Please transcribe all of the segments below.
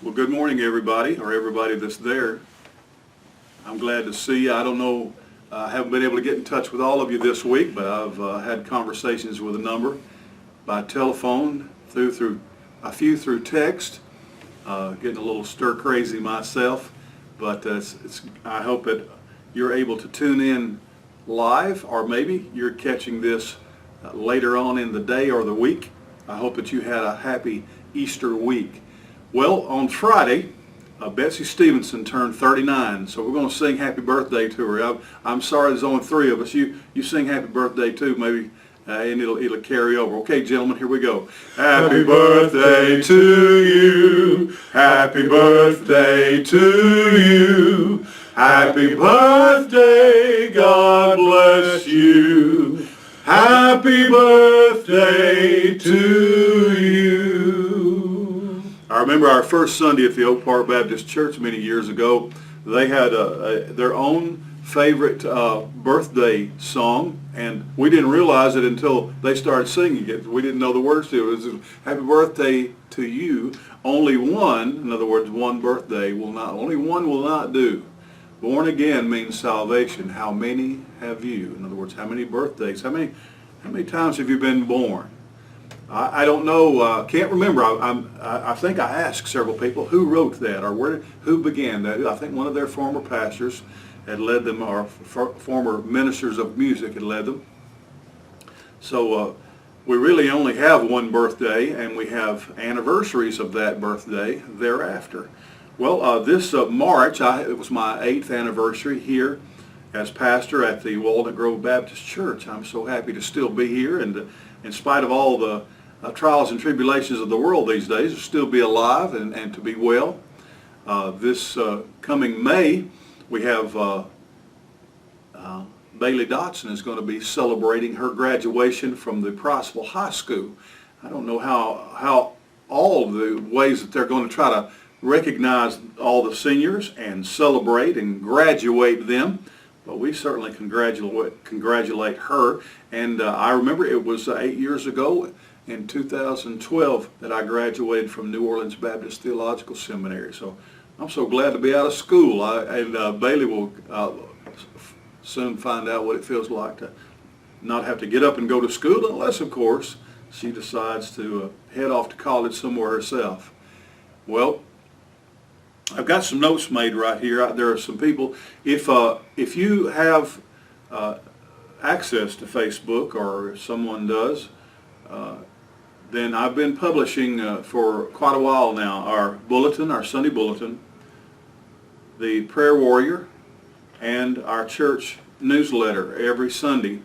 Well, good morning, everybody, or everybody that's there. I'm glad to see you. I don't know, I haven't been able to get in touch with all of you this week, but I've had conversations with a number by telephone, through a few through text. Getting a little stir crazy myself, but I hope that you're able to tune in live, or maybe you're catching this later on in the day or the week. I hope that you had a happy Easter week. Well, on Friday, Betsy Stevenson turned 39, so we're going to sing happy birthday to her. I'm sorry there's only three of us. You sing happy birthday too, maybe, and it'll carry over. Okay, gentlemen, here we go. Happy birthday to you. Happy birthday to you. Happy birthday, God bless you. Happy birthday to you. I remember our first Sunday at the Oak Park Baptist Church many years ago. They had their own favorite birthday song, and we didn't realize it until they started singing it. We didn't know the words to it. It was happy birthday to you. Only one, in other words, one birthday will not, only one will not do. Born again means salvation. How many have you? In other words, how many birthdays? How many times have you been born? I don't know. Can't remember. I think I asked several people who wrote that, or who began that. I think one of their former pastors had led them, or former ministers of music had led them. So we really only have one birthday, and we have anniversaries of that birthday thereafter. Well, this March, it was my 8th anniversary here as pastor at the Walnut Grove Baptist Church. I'm so happy to still be here, and in spite of all the trials and tribulations of the world these days, to still be alive and to be well. This coming May, we have Bailey Dotson is going to be celebrating her graduation from the Pricepville High School. I don't know how all of the ways that they're going to try to recognize all the seniors and celebrate and graduate them, but we certainly congratulate her. And I remember it was 8 years ago in 2012 that I graduated from New Orleans Baptist Theological Seminary. So I'm so glad to be out of school. Bailey will soon find out what it feels like to not have to get up and go to school, unless, of course, she decides to head off to college somewhere herself. Well, I've got some notes made right here. There are some people, if you have access to Facebook, or someone does, then I've been publishing for quite a while now our bulletin, our Sunday bulletin, the Prayer Warrior, and our church newsletter every Sunday,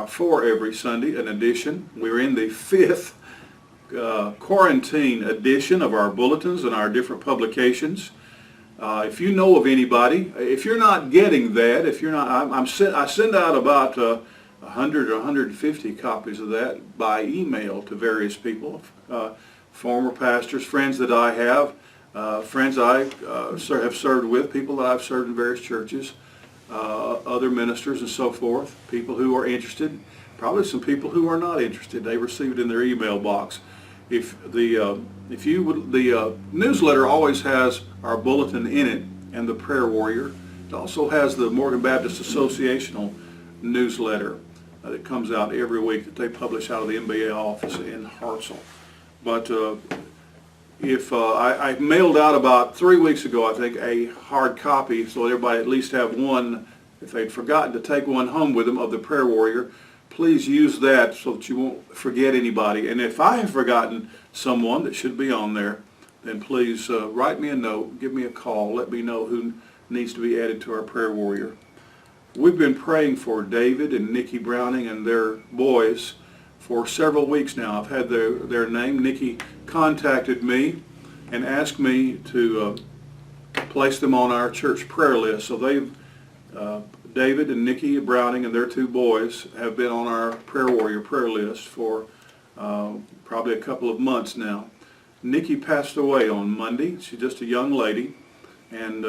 for every Sunday, an edition. We're in the 5th quarantine edition of our bulletins and our different publications. If you know of anybody, if you're not getting that, if you're not, I send out about 100 or 150 copies of that by email to various people, former pastors, friends that I have, friends I have served with, people that I've served in various churches, other ministers and so forth, people who are interested, probably some people who are not interested. They receive it in their email box. The newsletter always has our bulletin in it and the Prayer Warrior. It also has the Morgan Baptist Associational newsletter that comes out every week that they publish out of the MBA office in Hartselle. But I mailed out about 3 weeks ago, I think, a hard copy so everybody at least have one, if they'd forgotten to take one home with them, of the Prayer Warrior. Please use that so that you won't forget anybody. And if I have forgotten someone that should be on there, then please write me a note, give me a call, let me know who needs to be added to our Prayer Warrior. We've been praying for David and Nikki Browning and their boys for several weeks now. I've had their name. Nikki contacted me and asked me to place them on our church prayer list. So David and Nikki Browning and their 2 boys have been on our Prayer Warrior prayer list for probably a couple of months now. Nikki passed away on Monday. She's just a young lady, and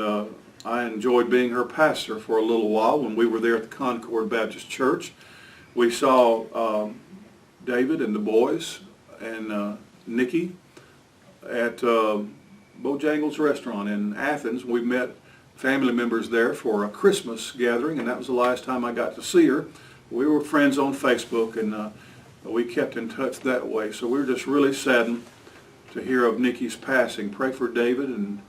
I enjoyed being her pastor for a little while when we were there at the Concord Baptist Church. We saw David and the boys and Nikki at Bojangles Restaurant in Athens. We met family members there for a Christmas gathering, and that was the last time I got to see her. We were friends on Facebook, and we kept in touch that way. So we were just really saddened to hear of Nikki's passing. Pray for David and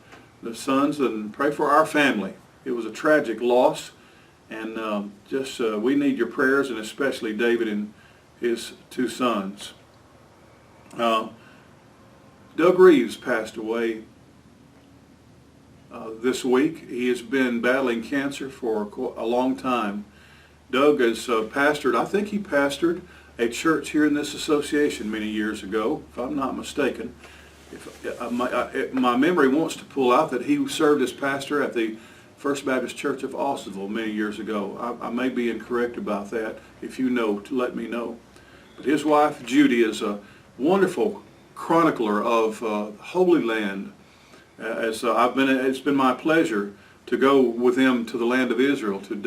the sons, and pray for our family. It was a tragic loss, and we need your prayers, and especially David and his two sons. Doug Reeves passed away this week. He has been battling cancer for a long time. Doug has pastored, I think he pastored a church here in this association many years ago, if I'm not mistaken. My memory wants to pull out that he served as pastor at the First Baptist Church of Austinville many years ago. I may be incorrect about that. If you know, to let me know. But his wife, Judy, is a wonderful chronicler of Holy Land. It's been my pleasure to go with them to the land of Israel, with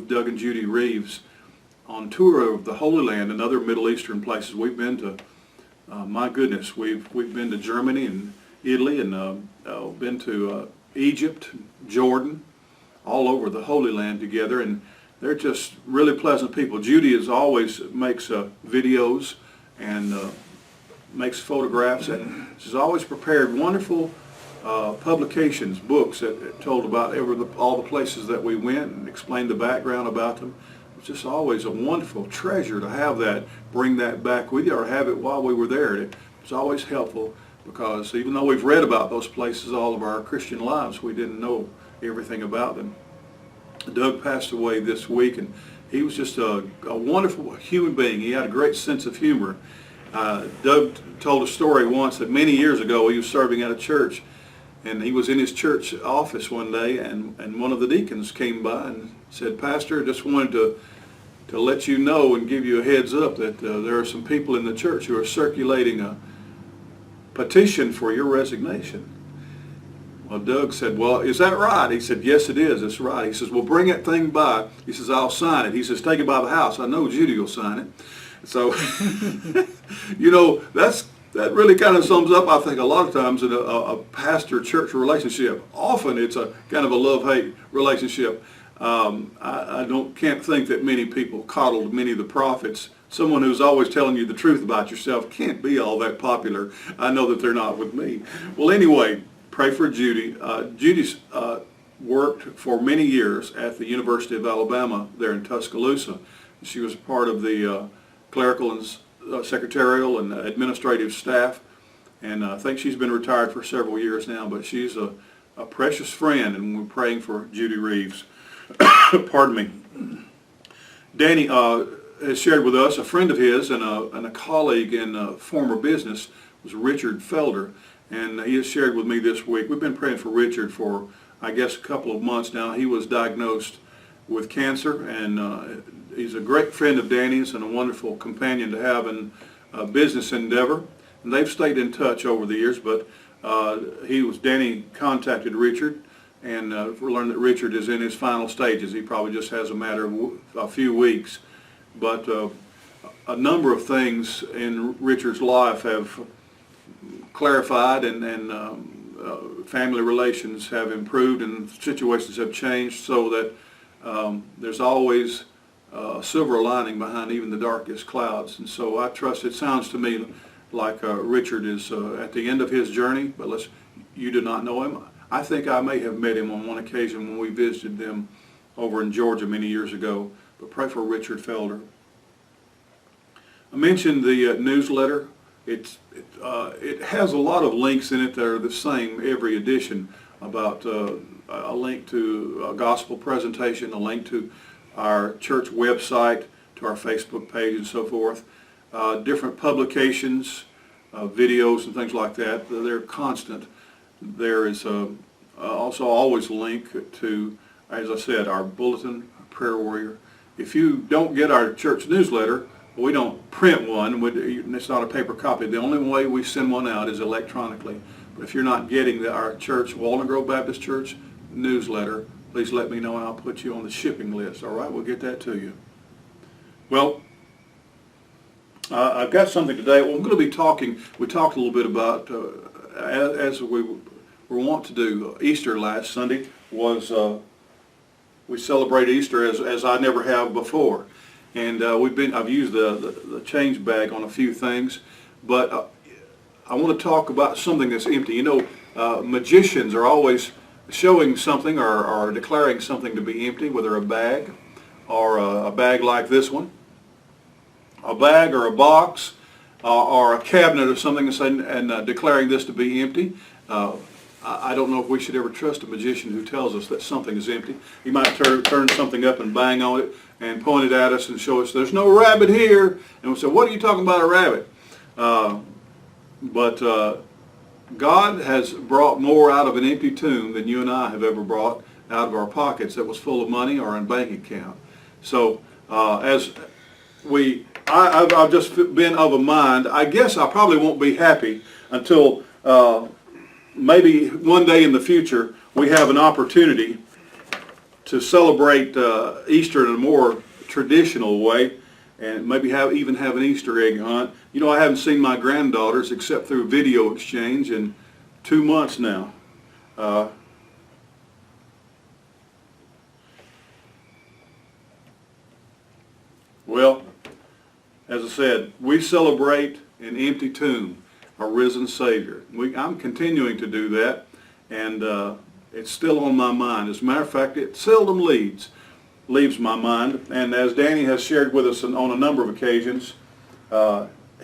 Doug and Judy Reeves, on tour of the Holy Land and other Middle Eastern places. We've been to, my goodness, we've been to Germany and Italy, and been to Egypt, Jordan, all over the Holy Land together, and they're just really pleasant people. Judy always makes videos and makes photographs, and she's always prepared wonderful publications, books that told about all the places that we went and explained the background about them. It's just always a wonderful treasure to have that, bring that back with you, or have it while we were there. It's always helpful, because even though we've read about those places all of our Christian lives, we didn't know everything about them. Doug passed away this week, and he was just a wonderful human being. He had a great sense of humor. Doug told a story once that many years ago he was serving at a church, and he was in his church office one day, and one of the deacons came by and said, "Pastor, I just wanted to let you know and give you a heads up that there are some people in the church who are circulating a petition for your resignation." Well, Doug said, "Well, is that right?" He said, "Yes, it is. It's right." He says, "Well, bring that thing by." He says, "I'll sign it." He says, "Take it by the house. I know Judy will sign it." So, you know, that really kind of sums up, I think, a lot of times in a pastor-church relationship. Often it's a kind of a love-hate relationship. I can't think that many people coddled many of the prophets. Someone who's always telling you the truth about yourself can't be all that popular. I know that they're not with me. Well, anyway, pray for Judy. Judy's worked for many years at the University of Alabama there in Tuscaloosa. She was part of the clerical and secretarial and administrative staff, and I think she's been retired for several years now, but she's a precious friend, and we're praying for Judy Reeves. Pardon me. Danny has shared with us, a friend of his and a colleague in former business was Richard Felder, and he has shared with me this week. We've been praying for Richard for, I guess, a couple of months now. He was diagnosed with cancer, and he's a great friend of Danny's and a wonderful companion to have in a business endeavor. And they've stayed in touch over the years, but Danny contacted Richard, and we learned that Richard is in his final stages. He probably just has a matter of a few weeks. But a number of things in Richard's life have clarified, and family relations have improved, and situations have changed, so that there's always a silver lining behind even the darkest clouds. And so I trust, it sounds to me like Richard is at the end of his journey, but you do not know him. I think I may have met him on one occasion when we visited them over in Georgia many years ago. But pray for Richard Felder. I mentioned the newsletter. It has a lot of links in it that are the same every edition, about a link to a gospel presentation, a link to our church website, to our Facebook page, and so forth. Different publications, videos and things like that. They're constant. There is also always a link to, as I said, our bulletin, Prayer Warrior. If you don't get our church newsletter, we don't print one. It's not a paper copy. The only way we send one out is electronically. But if you're not getting our church, Walden Grove Baptist Church newsletter, please let me know and I'll put you on the shipping list. All right, we'll get that to you. Well, I've got something today. Well, I'm going to be talking, we talked a little bit about, as we were wanting to do Easter last Sunday was we celebrate Easter as I never have before, and I've used the change bag on a few things, but I want to talk about something that's empty. You know, magicians are always showing something or declaring something to be empty, whether a bag or a bag like this one, a bag or a box or a cabinet or something, and declaring this to be empty. I don't know if we should ever trust a magician who tells us that something is empty. He might turn something up and bang on it and point it at us and show us there's no rabbit here, and we'll say, what are you talking about, a rabbit? But God has brought more out of an empty tomb than you and I have ever brought out of our pockets that was full of money or in bank account. So I've just been of a mind, I guess I probably won't be happy until maybe one day in the future we have an opportunity to celebrate Easter in a more traditional way, and maybe even have an Easter egg hunt. You know, I haven't seen my granddaughters except through video exchange in 2 months now. Well, as I said, we celebrate an empty tomb, a risen Savior. I'm continuing to do that, and it's still on my mind. As a matter of fact, it seldom leaves my mind. And as Danny has shared with us on a number of occasions,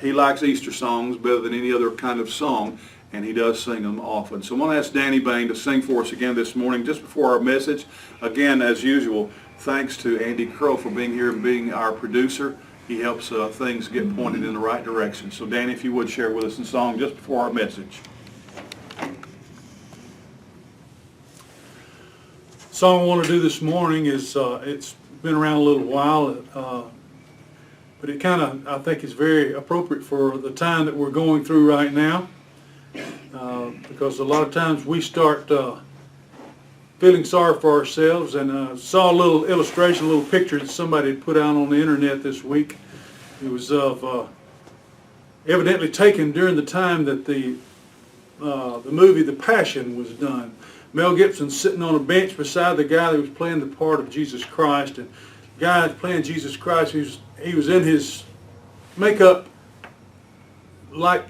he likes Easter songs better than any other kind of song, and he does sing them often. So I'm going to ask Danny Bain to sing for us again this morning, just before our message. Again, as usual, thanks to Andy Crow for being here and being our producer. He helps things get pointed in the right direction. So Danny, if you would share with us a song just before our message. The song I want to do this morning is, it's been around a little while, but it kind of, I think, is very appropriate for the time that we're going through right now, because a lot of times we start feeling sorry for ourselves. And saw a little illustration, a little picture that somebody had put out on the internet this week. It was of evidently taken during the time that the movie The Passion was done. Mel Gibson sitting on a bench beside the guy that was playing the part of Jesus Christ, and the guy that's playing Jesus Christ, he was in his makeup like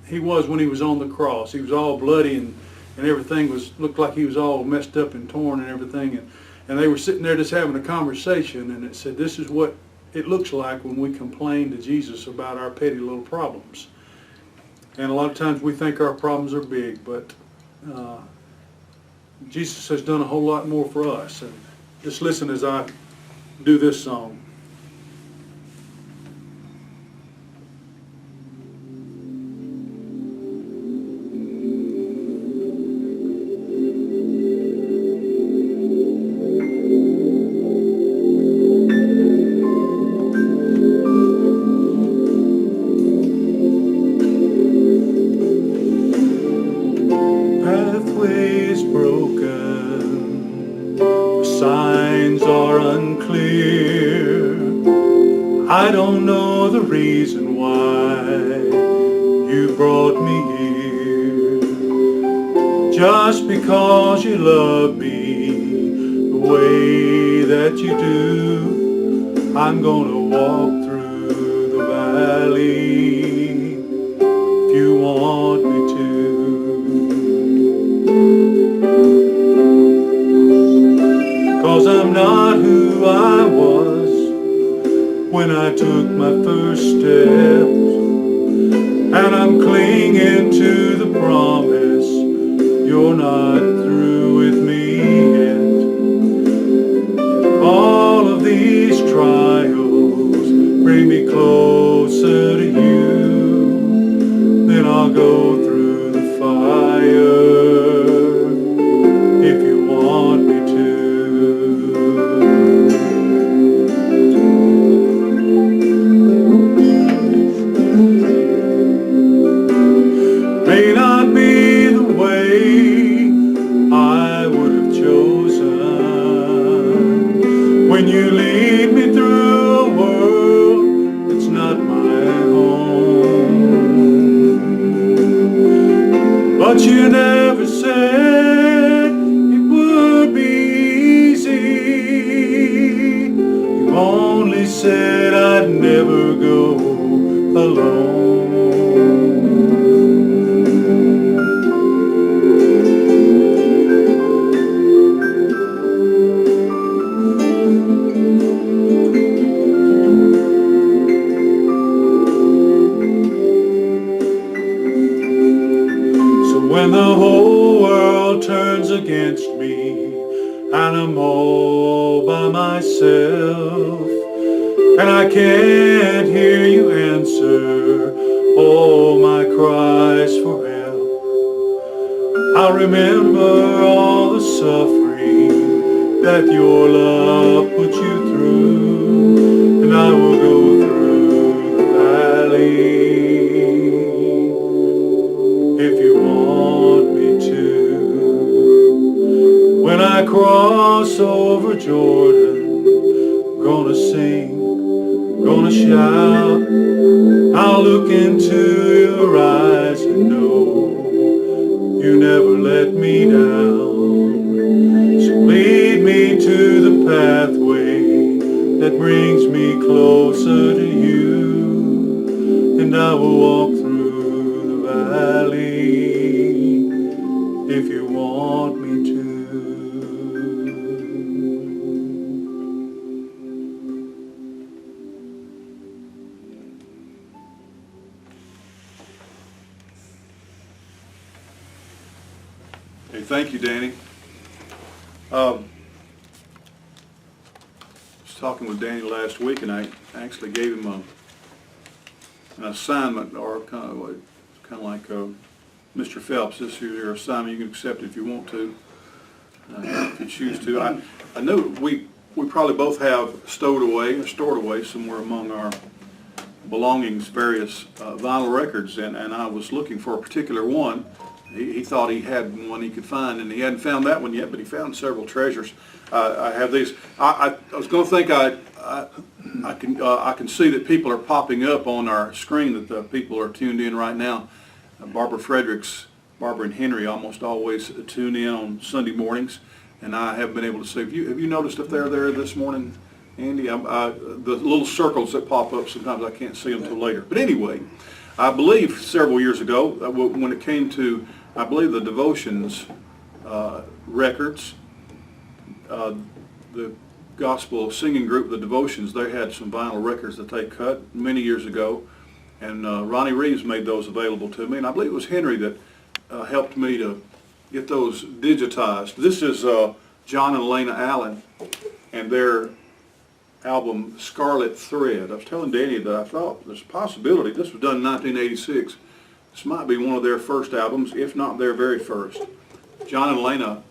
he was when he was on the cross. He was all bloody and everything looked like he was all messed up and torn and everything, and they were sitting there just having a conversation, and it said, this is what it looks like when we complain to Jesus about our petty little problems. And a lot of times we think our problems are big, but Jesus has done a whole lot more for us. And just listen as I do this song. Pathways broken, signs are unclear. I don't know the reason why you brought me here. Just because you love me the way that you do, I'm gonna walk through the valley if you want me to. 'Cause I'm not who I was when I took my first steps, and I'm clinging to the promise you're not through with me yet. All of these trials bring me closer to you, then I'll go through the fire if you want me to. May not be whole world turns against me, and I'm all by myself, and I can't hear you answer all my cries for help. I remember all the suffering that your love put you through, and I will go through the valley if you want me to. When I cross over Jordan, gonna sing, gonna shout, I'll look into your eyes and know you never let me down. So lead me to the pathway that brings me closer to you, and I will walk through the valley if you want me to. Hey, thank you, Danny. I was talking with Danny last week, and I actually gave him an assignment, or kind of like Mr. Phelps. This is your assignment. You can accept it if you want to, if you choose to. I know we probably both have stored away somewhere among our belongings various vinyl records, and I was looking for a particular one. He thought he had one he could find, and he hadn't found that one yet, but he found several treasures. I have these. I was going to think I can see that people are popping up on our screen, that the people are tuned in right now. Barbara and Henry almost always tune in on Sunday mornings, and I haven't been able to see. Have you noticed if they're there this morning, Andy? The little circles that pop up, sometimes I can't see them until later. But anyway, I believe several years ago, when it came to, I believe, the devotions records, the gospel singing group, the devotions, they had some vinyl records that they cut many years ago, and Ronnie Reeves made those available to me, and I believe it was Henry that helped me to get those digitized. This is John and Elena Allen and their album Scarlet Thread. I was telling Danny that I thought there's a possibility, this was done in 1986, this might be one of their first albums, if not their very first. John and Elena,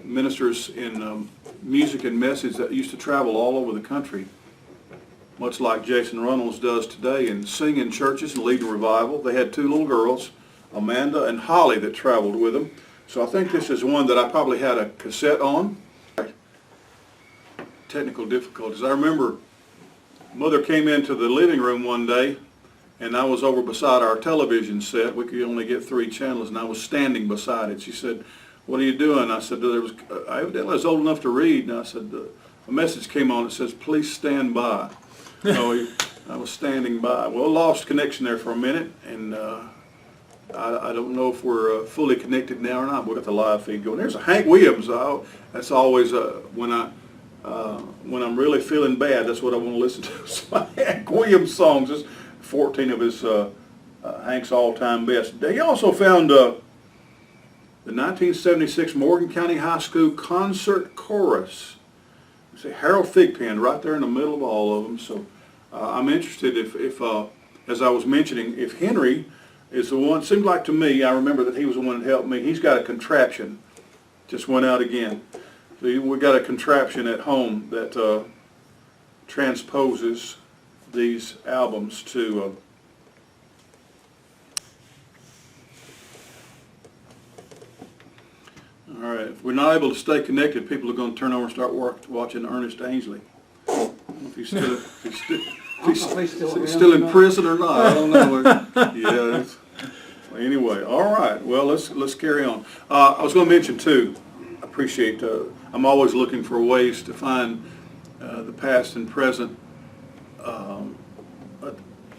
ministers in music and message that used to travel all over the country, much like Jason Runnels does today, and sing in churches and lead in revival. They had two little girls, Amanda and Holly, that traveled with them. So I think this is one that I probably had a cassette on. Technical difficulties. I remember Mother came into the living room one day, and I was over beside our television set. We could only get 3 channels, and I was standing beside it. She said, "What are you doing?" I said, evidently I was old enough to read, and I said, a message came on that says, "Please stand by." So I was standing by. Well, lost connection there for a minute, and I don't know if we're fully connected now or not. We've got the live feed going. There's a Hank Williams. That's always when I'm really feeling bad, that's what I want to listen to. So Hank Williams songs. There's 14 of his Hank's all-time best. He also found the 1976 Morgan County High School Concert Chorus. You see Harold Thigpen right there in the middle of all of them. So I'm interested if as I was mentioning, if Henry is the one. It seemed like to me, I remember that he was the one that helped me. He's got a contraption. Just went out again. We got a contraption at home that transposes these albums to all right. If we're not able to stay connected, people are going to turn over and start watching Ernest Ainsley. I don't know if he's still in prison or not. I don't know. Yeah. Anyway, all right. Well, let's carry on. I was going to mention too. I appreciate. I'm always looking for ways to find the past and present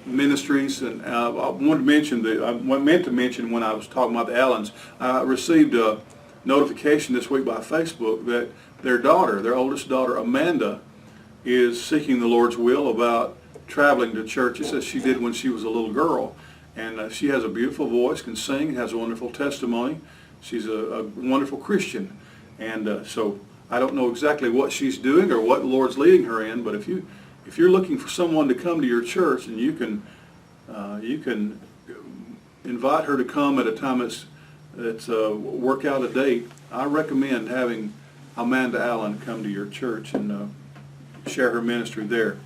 ministries, and I wanted to mention that I meant to mention when I was talking about the Allens. I received a notification this week by Facebook that their daughter, their oldest daughter, Amanda, is seeking the Lord's will about traveling to churches as she did when she was a little girl. And she has a beautiful voice, can sing, has a wonderful testimony, She's a wonderful Christian, and so I don't know exactly what she's doing or what the Lord's leading her in. But if you're looking for someone to come to your church, and you can invite her to come at a time that's work out a date, I recommend having Amanda Allen come to your church and share her ministry there.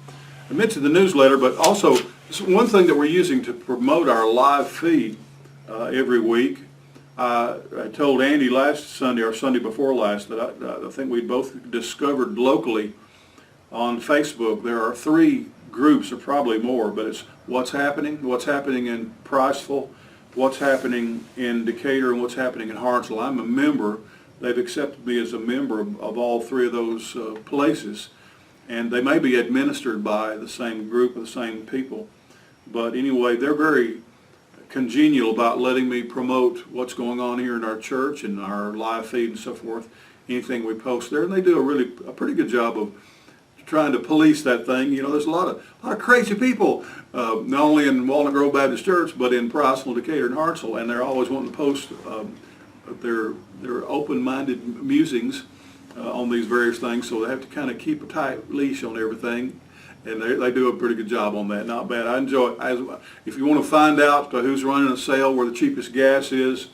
I mentioned the newsletter, but also one thing that we're using to promote our live feed every week. I told Andy last Sunday or Sunday before last that I think we both discovered locally on Facebook there are 3 groups, or probably more, but it's what's happening in Priceville, what's happening in Decatur, and what's happening in Hartsville. I'm a member. They've accepted me as a member of all 3 of those places, and they may be administered by the same group of the same people. But anyway, they're very congenial about letting me promote what's going on here in our church and our live feed and so forth, anything we post there. And they do a pretty good job of trying to police that thing. You know, there's a lot of crazy people, not only in Walnut Grove Baptist Church, but in Priceville, Decatur, and Hartsville, and they're always wanting to post their open-minded musings on these various things, so they have to kind of keep a tight leash on everything, and they do a pretty good job on that. Not bad. I enjoy it. If you want to find out who's running a sale, where the cheapest gas is,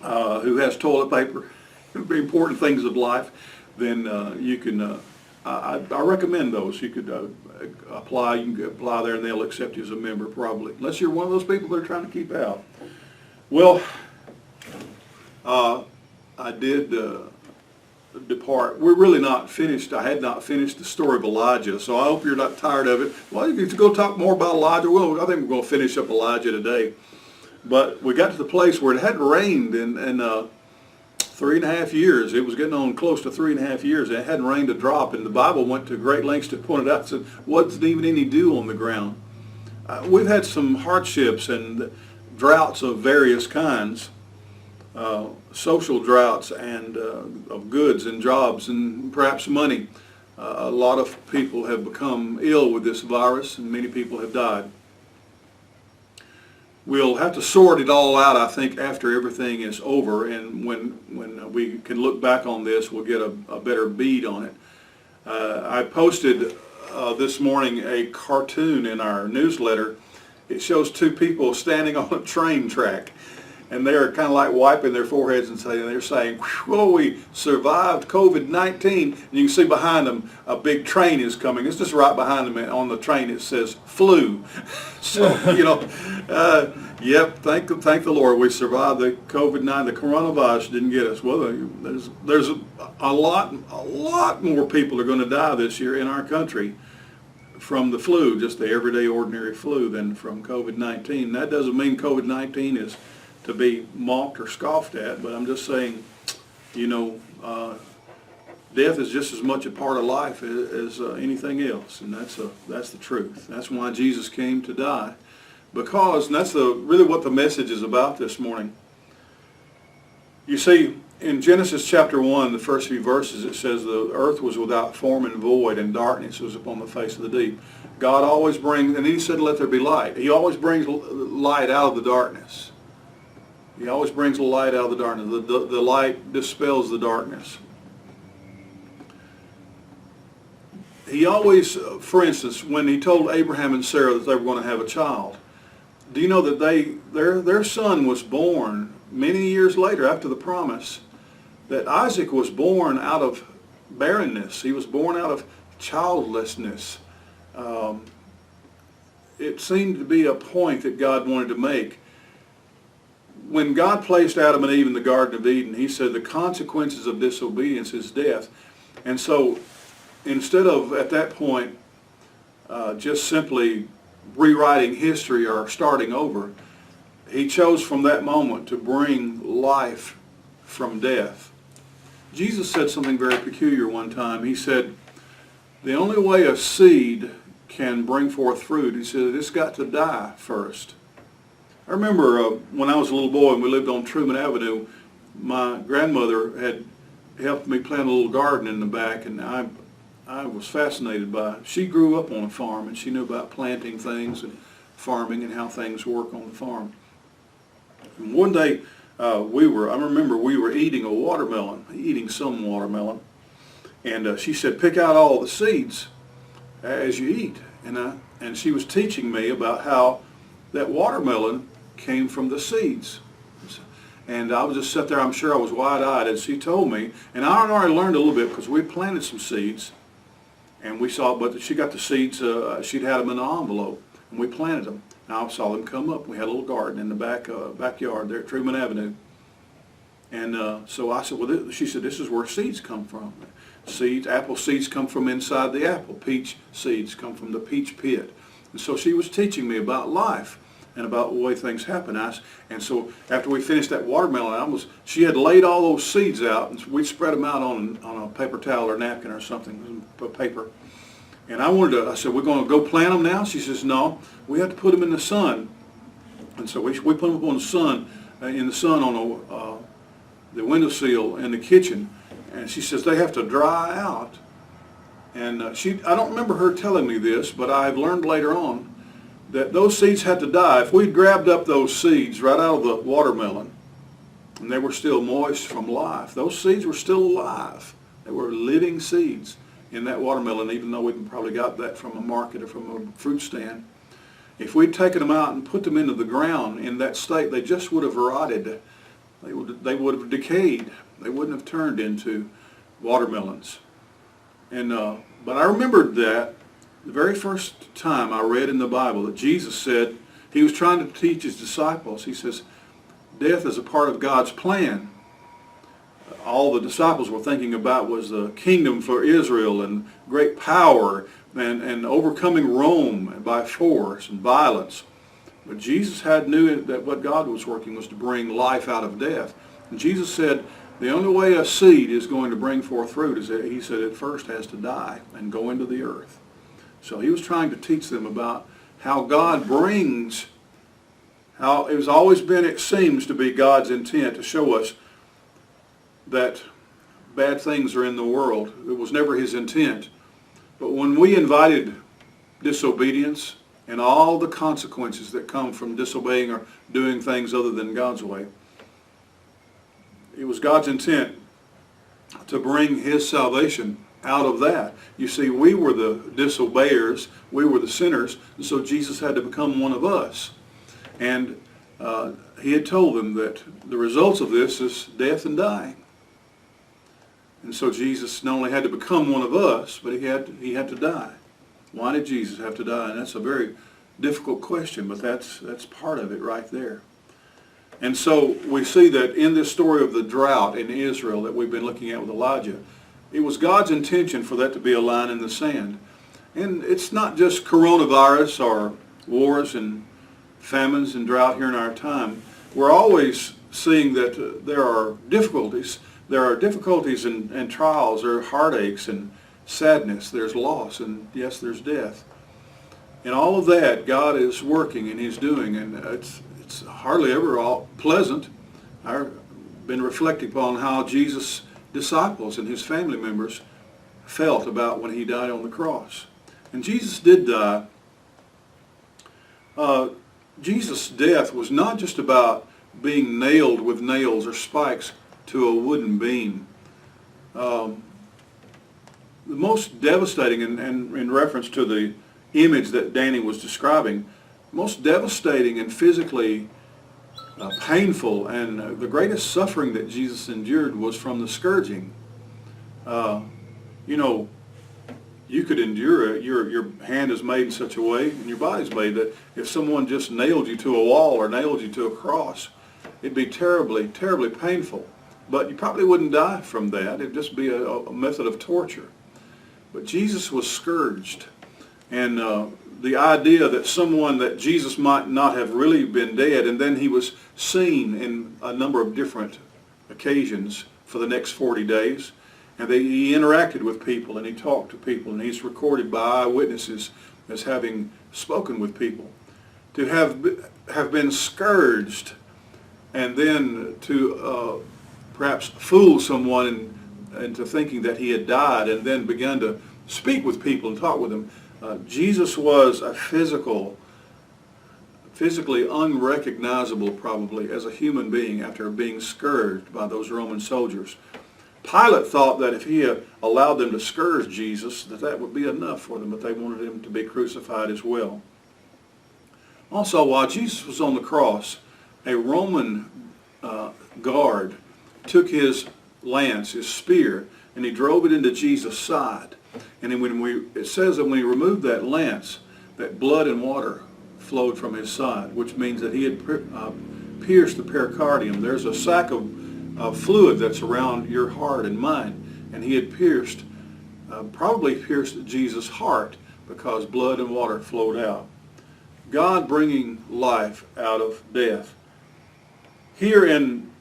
who has toilet paper, the important things of life, then you can, I recommend those. You could apply. You can apply there, and they'll accept you as a member probably, unless you're one of those people that are trying to keep out. Well, I did depart. We're really not finished. I had not finished the story of Elijah, so I hope you're not tired of it. Well, you can go talk more about Elijah. Well, I think we're going to finish up Elijah today. But we got to the place where it hadn't rained in 3.5 years. It was getting on close to 3.5 years, and it hadn't rained a drop, and the Bible went to great lengths to point it out and said, wasn't even any dew on the ground. We've had some hardships and droughts of various kinds. Social droughts and of goods and jobs and perhaps money. A lot of people have become ill with this virus, and many people have died. We'll have to sort it all out, I think, after everything is over, and when we can look back on this, we'll get a better bead on it. I posted this morning a cartoon in our newsletter. It shows 2 people standing on a train track, and they're kind of like wiping their foreheads and they're saying, "Whoa, we survived COVID-19." And you can see behind them a big train is coming. It's just right behind them. On the train it says flu. So, you know, yep, thank the Lord we survived the COVID-19. The coronavirus didn't get us. Well, there's a lot more people are going to die this year in our country from the flu, just the everyday ordinary flu, than from COVID-19. That doesn't mean COVID-19 is to be mocked or scoffed at, but I'm just saying, you know, death is just as much a part of life as anything else, and that's the truth. That's why Jesus came to die, because, and that's really what the message is about this morning. You see, in Genesis chapter 1, the first few verses, it says the earth was without form and void, and darkness was upon the face of the deep. God always brings, and He said, "Let there be light." He always brings light out of the darkness. He always brings the light out of the darkness. The light dispels the darkness. He always, for instance, when He told Abraham and Sarah that they were going to have a child, do you know that their son was born many years later after the promise? That Isaac was born out of barrenness. He was born out of childlessness. It seemed to be a point that God wanted to make. When God placed Adam and Eve in the Garden of Eden, He said the consequences of disobedience is death. And so instead of, at that point, just simply rewriting history or starting over, He chose from that moment to bring life from death. Jesus said something very peculiar one time. He said, the only way a seed can bring forth fruit, He said, it's got to die first. I remember when I was a little boy and we lived on Truman Avenue, my grandmother had helped me plant a little garden in the back, and I was fascinated by it. She grew up on a farm, and she knew about planting things and farming and how things work on the farm. And one day I remember we were eating some watermelon, and she said, pick out all the seeds as you eat. And she was teaching me about how that watermelon came from the seeds. And I was just sat there, I'm sure I was wide-eyed, and she told me, and I had already learned a little bit because we planted some seeds, and we saw, but she got the seeds, she'd had them in an envelope, and we planted them. And I saw them come up. We had a little garden in the backyard there at Truman Avenue. And so I said, well, she said, this is where seeds come from. Seeds, apple seeds come from inside the apple. Peach seeds come from the peach pit. And so she was teaching me about life and about the way things happen. And so after we finished that watermelon, she had laid all those seeds out, and we spread them out on a paper towel or napkin or something, paper. And I said, we're going to go plant them now? She says, no, we have to put them in the sun. And so we put them up on the sun, on the windowsill in the kitchen. And she says, they have to dry out. And I don't remember her telling me this, but I've learned later on that those seeds had to die. If we'd grabbed up those seeds right out of the watermelon, and they were still moist from life, those seeds were still alive. They were living seeds in that watermelon, even though we probably got that from a market or from a fruit stand. If we'd taken them out and put them into the ground in that state, they just would have rotted. They would have decayed. They wouldn't have turned into watermelons. And but I remembered that the very first time I read in the Bible that Jesus said, he was trying to teach his disciples, he says, death is a part of God's plan. All the disciples were thinking about was the kingdom for Israel and great power and overcoming Rome by force and violence. But Jesus knew that what God was working was to bring life out of death. And Jesus said, the only way a seed is going to bring forth fruit is that, he said, it first has to die and go into the earth. So he was trying to teach them about how God brings, how it has always been, it seems to be God's intent to show us that bad things are in the world. It was never his intent. But when we invited disobedience and all the consequences that come from disobeying or doing things other than God's way, it was God's intent to bring his salvation out of that. You see, we were the disobeyers, we were the sinners, and so Jesus had to become one of us. And he had told them that the results of this is death and dying. And so Jesus not only had to become one of us, but he had to die. Why did Jesus have to die? And that's a very difficult question, but that's part of it right there. And so we see that in this story of the drought in Israel that we've been looking at with Elijah, it was God's intention for that to be a line in the sand. And it's not just coronavirus or wars and famines and drought here in our time. We're always seeing that there are difficulties. There are difficulties and trials. There are heartaches and sadness. There's loss, and yes, there's death. And all of that, God is working and he's doing, and it's hardly ever all pleasant. I've been reflecting upon how Jesus' disciples and his family members felt about when he died on the cross. And Jesus did die. Jesus' death was not just about being nailed with nails or spikes to a wooden beam. The most devastating, and in reference to the image that Danny was describing, most devastating and physically painful and the greatest suffering that Jesus endured was from the scourging. You know, you could endure it. Your hand is made in such a way, and your body's made that if someone just nailed you to a wall or nailed you to a cross, it'd be terribly, terribly painful. But you probably wouldn't die from that. It'd just be a method of torture. But Jesus was scourged. And the idea that Jesus might not have really been dead, and then he was seen in a number of different occasions for the next 40 days. And he interacted with people, and he talked to people, and he's recorded by eyewitnesses as having spoken with people. To have been scourged, and then to perhaps fool someone into thinking that he had died, and then began to speak with people and talk with them. Jesus was a physical physically unrecognizable probably as a human being after being scourged by those Roman soldiers. Pilate thought that if he allowed them to scourge Jesus, that would be enough for them, but they wanted him to be crucified as well. Also, while Jesus was on the cross, a Roman guard took his lance, his spear, and he drove it into Jesus' side. And then it says that when he removed that lance, that blood and water flowed from his side, which means that he had pierced the pericardium. There's a sac of fluid that's around your heart and mind, and he had probably pierced Jesus' heart because blood and water flowed out. God bringing life out of death. Here in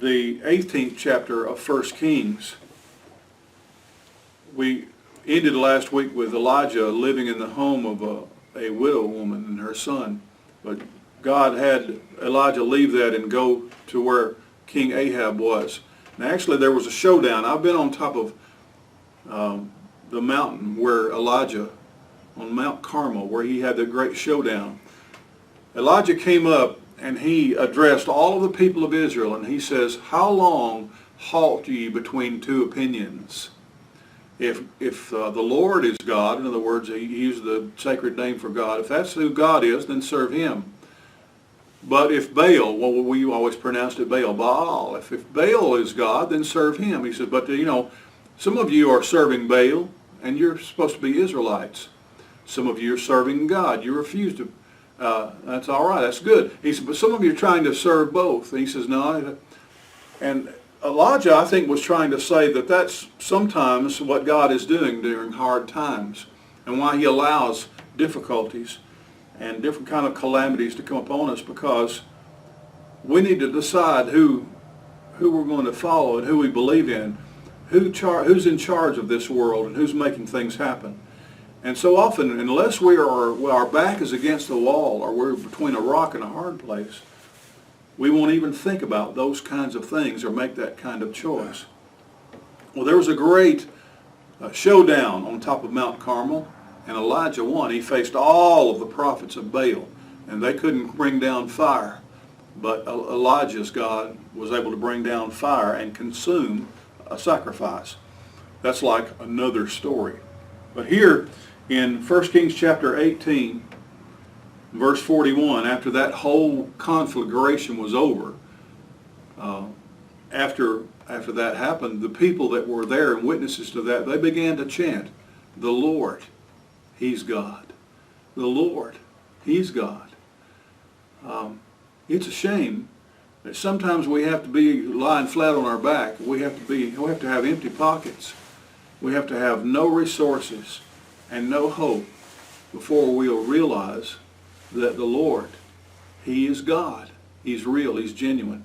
the 18th chapter of 1 Kings, we ended last week with Elijah living in the home of a widow woman and her son. But God had Elijah leave that and go to where King Ahab was. And actually there was a showdown. I've been on top of the mountain where Elijah, on Mount Carmel, where he had the great showdown. Elijah came up and he addressed all of the people of Israel, and he says, "How long halt ye between two opinions? If the Lord is God," in other words, he used the sacred name for God, "if that's who God is, then serve him. But if Baal," well, we always pronounced it Baal, if Baal is God, then serve him." He says, "But some of you are serving Baal, and you're supposed to be Israelites. Some of you are serving God. You refuse to. That's all right. That's good." He said, "But some of you are trying to serve both." And he says, "No." And Elijah, I think, was trying to say that that's sometimes what God is doing during hard times, and why he allows difficulties and different kind of calamities to come upon us, because we need to decide who we're going to follow and who we believe in, who's in charge of this world and who's making things happen. And so often, unless our back is against the wall or we're between a rock and a hard place, we won't even think about those kinds of things or make that kind of choice. Well, there was a great showdown on top of Mount Carmel, and Elijah won. He faced all of the prophets of Baal, and they couldn't bring down fire. But Elijah's God was able to bring down fire and consume a sacrifice. That's like another story. But here in 1 Kings chapter 18, verse 41, after that whole conflagration was over, after that happened, the people that were there and witnesses to that, they began to chant, "The Lord, He's God. The Lord, He's God." It's a shame that sometimes we have to be lying flat on our back. We have to have empty pockets. We have to have no resources and no hope before we'll realize that the Lord, He is God. He's real. He's genuine.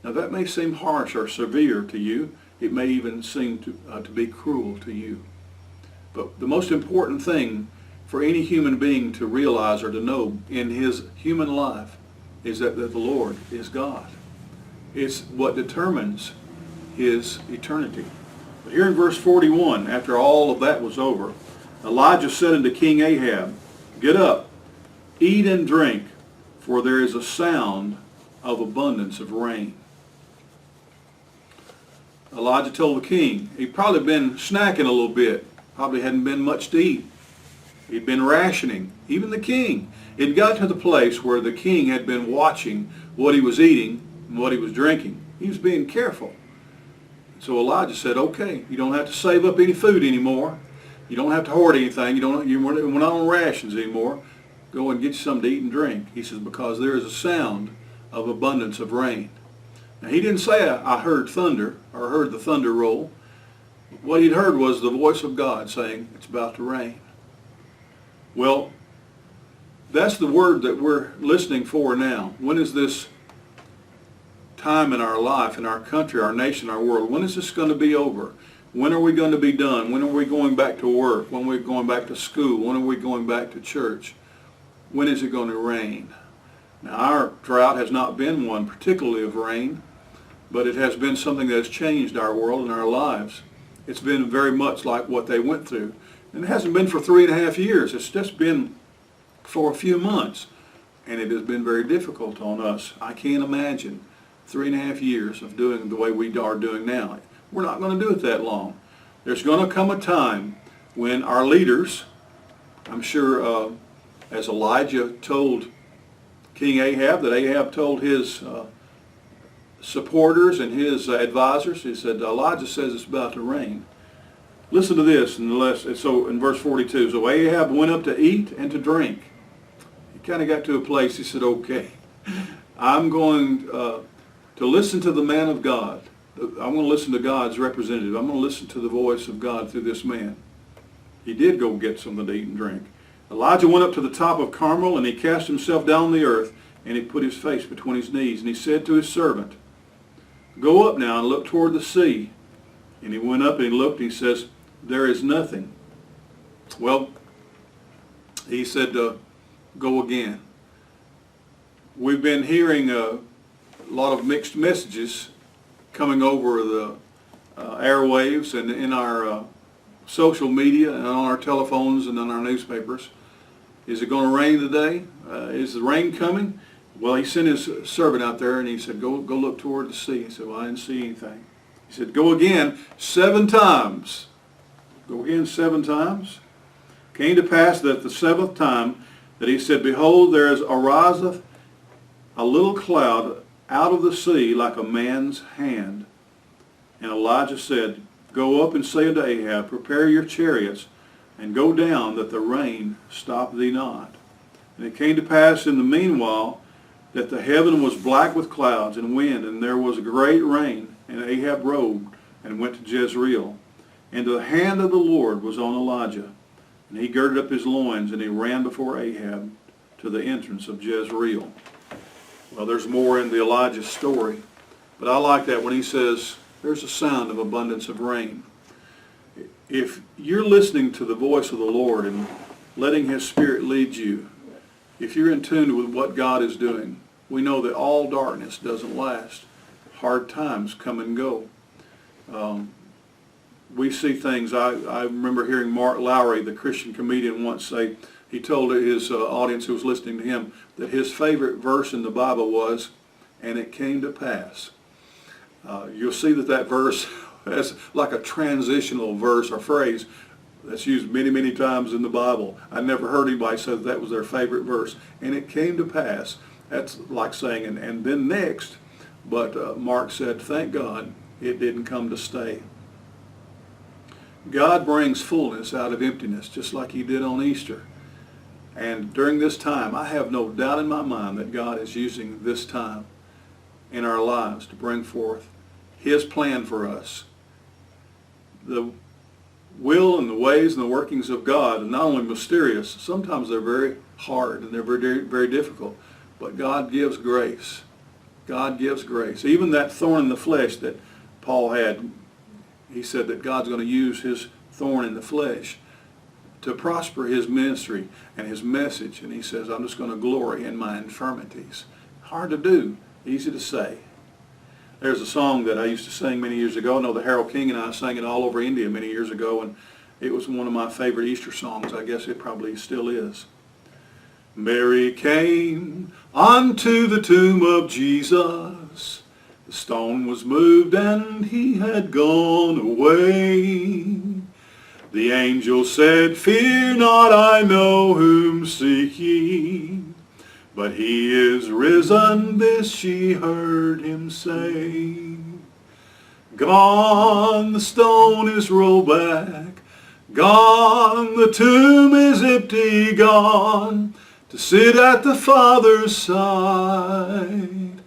Now that may seem harsh or severe to you. It may even seem to be cruel to you. But the most important thing for any human being to realize or to know in his human life is that the Lord is God. It's what determines his eternity. But here in verse 41, after all of that was over, Elijah said unto King Ahab, "Get up, eat and drink, for there is a sound of abundance of rain." Elijah told the king, he'd probably been snacking a little bit, probably hadn't been much to eat. He'd been rationing. Even the king. It got to the place where the king had been watching what he was eating and what he was drinking. He was being careful. So Elijah said, "Okay, you don't have to save up any food anymore. You don't have to hoard anything. We're not on rations anymore. Go and get you something to eat and drink." He says, "Because there is a sound of abundance of rain." Now he didn't say, "I heard thunder," or heard the thunder roll. What he'd heard was the voice of God saying, "It's about to rain." Well, that's the word that we're listening for now. When is this time in our life, in our country, our nation, our world, when is this going to be over? When are we going to be done? When are we going back to work? When are we going back to school? When are we going back to church? When is it going to rain? Now, our drought has not been one particularly of rain, but it has been something that has changed our world and our lives. It's been very much like what they went through. And it hasn't been for 3.5 years. It's just been for a few months. and it has been very difficult on us. I can't imagine 3.5 years of doing the way we are doing now. We're not going to do it that long. There's going to come a time when our leaders, I'm sure as Elijah told King Ahab, that Ahab told his supporters and his advisors, he said, Elijah says it's about to rain. Listen to this, so in verse 42, so Ahab went up to eat and to drink. He kind of got to a place, he said, okay, I'm going to listen to the man of God. I'm going to listen to God's representative. I'm going to listen to the voice of God through this man. He did go get something to eat and drink. Elijah went up to the top of Carmel, and he cast himself down on the earth, and he put his face between his knees, and he said to his servant, go up now and look toward the sea. And he went up and he looked, and he says, there is nothing. Well, he said, go again. We've been hearing a lot of mixed messages coming over the airwaves and in our social media and on our telephones and on our newspapers. Is it going to rain today? Is the rain coming? Well, he sent his servant out there and he said, go look toward the sea. He said, well, I didn't see anything. He said, go again 7 times. Go again 7 times. Came to pass that the 7th time that he said, behold, there ariseth a little cloud out of the sea like a man's hand. And Elijah said, go up and say unto Ahab, prepare your chariots, and go down, that the rain stop thee not. And it came to pass in the meanwhile that the heaven was black with clouds and wind, and there was a great rain. And Ahab rode and went to Jezreel. And the hand of the Lord was on Elijah. And he girded up his loins, and he ran before Ahab to the entrance of Jezreel. Well, there's more in the Elijah story, but I like that when he says, there's a sound of abundance of rain. If you're listening to the voice of the Lord and letting His Spirit lead you, if you're in tune with what God is doing, we know that all darkness doesn't last. Hard times come and go. We see things. I remember hearing Mark Lowry, the Christian comedian, once say, he told his audience who was listening to him that his favorite verse in the Bible was, and it came to pass. You'll see that verse is like a transitional verse or phrase that's used many, many times in the Bible. I never heard anybody say that was their favorite verse. And it came to pass. That's like saying, and then next. But Mark said, thank God it didn't come to stay. God brings fullness out of emptiness, just like He did on Easter. And during this time, I have no doubt in my mind that God is using this time in our lives to bring forth His plan for us. The will and the ways and the workings of God are not only mysterious, sometimes they're very hard and they're very, very difficult. But God gives grace. God gives grace. Even that thorn in the flesh that Paul had, he said that God's going to use his thorn in the flesh to prosper his ministry and his message. And he says, I'm just going to glory in my infirmities. Hard to do, easy to say. There's a song that I used to sing many years ago. I know that Harold King and I sang it all over India many years ago, and it was one of my favorite Easter songs. I guess it probably still is. Mary came unto the tomb of Jesus. The stone was moved and he had gone away. The angel said, fear not, I know whom seek ye. But he is risen, this she heard him say. Gone, the stone is rolled back. Gone, the tomb is empty, gone to sit at the Father's side.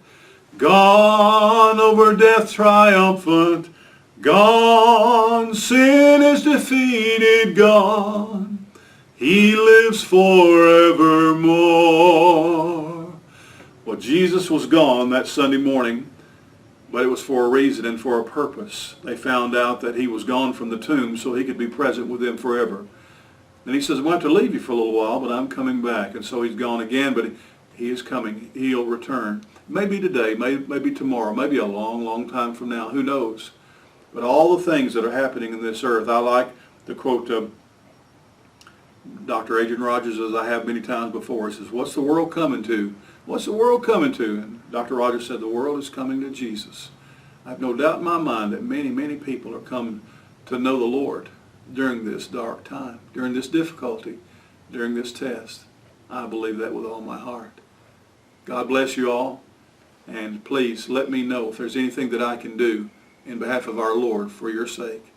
Gone, over death triumphant. Gone, sin is defeated, gone. He lives forevermore. Well, Jesus was gone that Sunday morning, but it was for a reason and for a purpose. They found out that he was gone from the tomb so he could be present with them forever. Then he says, I'm going to have to leave you for a little while, but I'm coming back. And so he's gone again, but he is coming. He'll return. Maybe today, maybe tomorrow, maybe a long, long time from now. Who knows? But all the things that are happening in this earth, I like the quote, Dr. Adrian Rogers, as I have many times before, says, "What's the world coming to? What's the world coming to?" And Dr. Rogers said, "The world is coming to Jesus." I have no doubt in my mind that many, many people are coming to know the Lord during this dark time, during this difficulty, during this test. I believe that with all my heart. God bless you all, and please let me know if there's anything that I can do in behalf of our Lord for your sake.